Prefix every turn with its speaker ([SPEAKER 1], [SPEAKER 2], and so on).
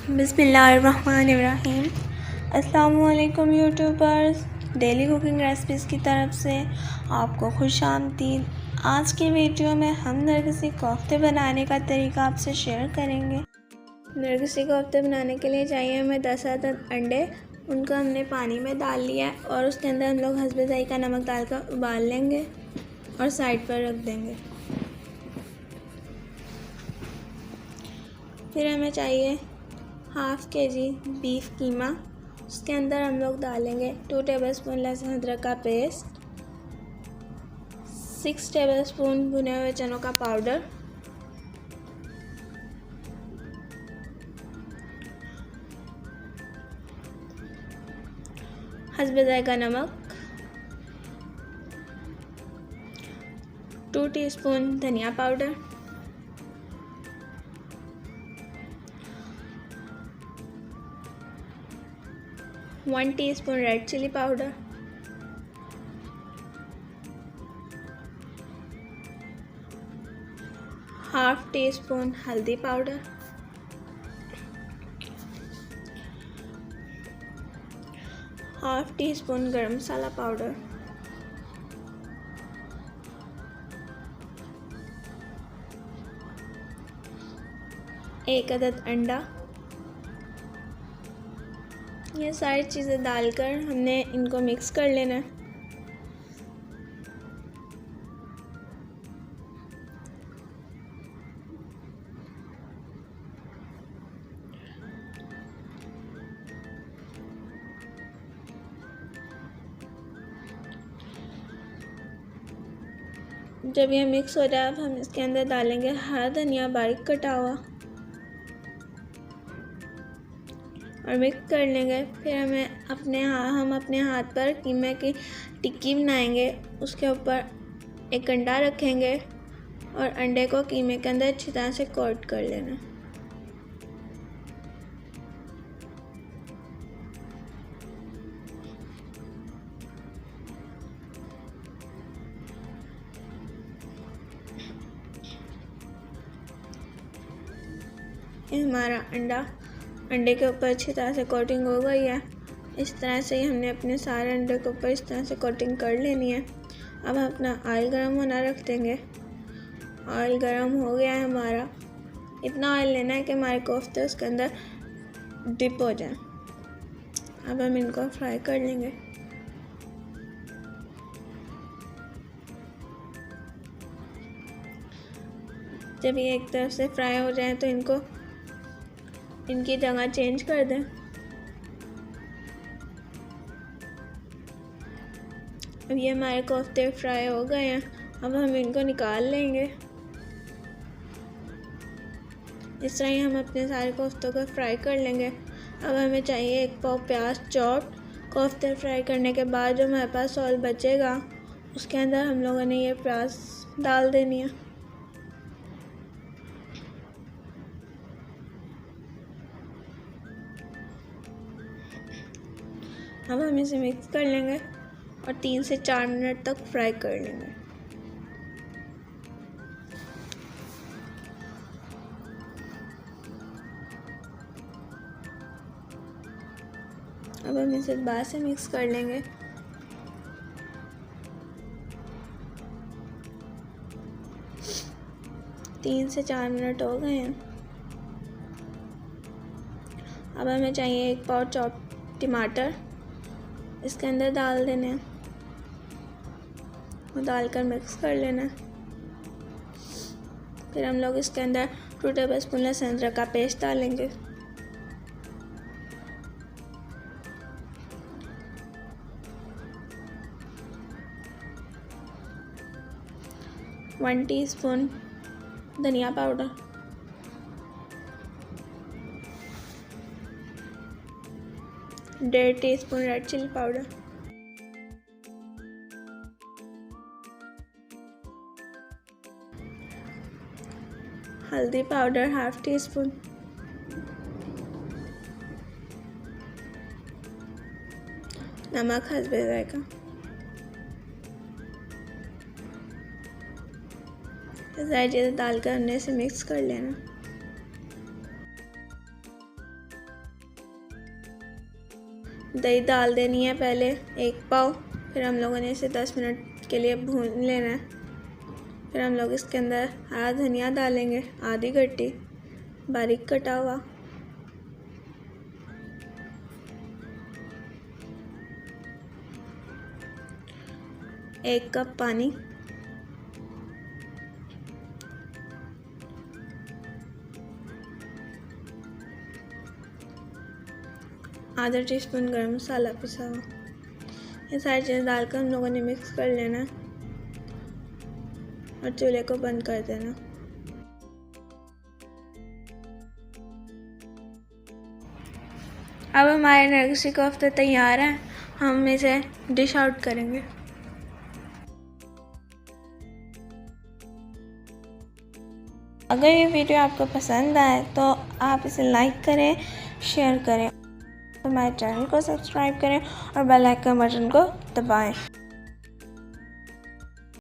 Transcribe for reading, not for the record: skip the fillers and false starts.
[SPEAKER 1] बिस्मिल्लाहिर्रहमानिर्रहीम। अस्सलामुअलैकुम YouTubers, daily cooking recipes की तरफ से आपको खुश आमदीद। आज की वीडियो में हम नरगसी कोफ्ते बनाने का तरीका आपसे शेयर करेंगे। नरगसी कोफ्ते बनाने के लिए चाहिए हमें 10 अदद अंडे। उनको हमने पानी में डाल लिया है और उसके अंदर हम लोग हस्बे ज़ायक़ा नमक डालकर उबाल लेंगे और साइड पर रख देंगे। फिर हमें चाहिए हाफ़ केजी बीफ कीमा। उसके अंदर हम लोग डालेंगे 2 टेबलस्पून लहसुन अदरक का पेस्ट, 6 टेबलस्पून भुने हुए चनों का पाउडर, हस्बे ज़ायक़ा नमक, 2 टीस्पून धनिया powder, one teaspoon red chilli powder, half teaspoon हल्दी powder, half teaspoon garam masala powder, एक अदद अंडा। ये सारी चीज़ें डालकर हमने इनको मिक्स कर लेना है। जब ये मिक्स हो जाए अब हम इसके अंदर डालेंगे हरा धनिया बारीक कटा हुआ और मिक्स कर लेंगे। फिर हम अपने हाथ पर कीमे की टिक्की बनाएंगे। उसके ऊपर एक अंडा रखेंगे और अंडे को कीमे के अंदर अच्छी तरह से कोट कर लेना। ये हमारा अंडे के ऊपर अच्छी तरह से कोटिंग हो गई है। इस तरह से ही हमने अपने सारे अंडे के ऊपर इस तरह से कोटिंग कर लेनी है। अब हम अपना ऑयल गर्म होना रख देंगे। ऑयल गर्म हो गया है हमारा। इतना ऑयल लेना है कि हमारे कोफ्ते उसके अंदर डिप हो जाए। अब हम इनको फ्राई कर लेंगे। जब ये एक तरफ से फ्राई हो जाए तो इनकी जगह चेंज कर दें। अब ये हमारे कोफ्ते फ्राई हो गए हैं। अब हम इनको निकाल लेंगे। इस तरह ही हम अपने सारे कोफ्तों को फ्राई कर लेंगे। अब हमें चाहिए 1 पाव प्याज चॉप। कोफ्ते फ्राई करने के बाद जो हमारे पास ऑयल बचेगा उसके अंदर हम लोगों ने ये प्याज डाल देनी है। अब हम इसे मिक्स कर लेंगे और 3 से 4 मिनट तक फ्राई कर लेंगे। अब हम इसे दोबारा से मिक्स कर लेंगे। तीन से 4 मिनट हो गए हैं। अब हमें चाहिए 1 पाव चॉप टमाटर। इसके अंदर डाल देने हैं और डालकर मिक्स कर लेना है। फिर हम लोग इसके अंदर 2 टेबलस्पून लहसुन अदरक का पेस्ट डालेंगे। वन टीस्पून धनिया पाउडर, डेढ़ टीस्पून रेड चिली पाउडर, हल्दी पाउडर हाफ़ टी स्पून, नमक हस्बे ज़ायक़ा। सारी चीज़ें डालकर हमने इसे मिक्स कर लेना। दही डाल देनी है पहले 1 पाव। फिर हम लोगों ने इसे 10 मिनट के लिए भून लेना है। फिर हम लोग इसके अंदर हरा धनिया डालेंगे, आधी गड्डी बारीक कटा हुआ, एक कप पानी, आधा टीस्पून गरम मसाला पिसा हुआ। ये सारी चीज़ें डालकर हम लोगों ने मिक्स कर लेना और चूल्हे को बंद कर देना। अब हमारे नरगिसी कोफ्ते तैयार हैं, हम इसे डिश आउट करेंगे। अगर ये वीडियो आपको पसंद आए तो आप इसे लाइक करें, शेयर करें, हमारे चैनल को सब्सक्राइब करें और बेल आइकन बटन को दबाएं।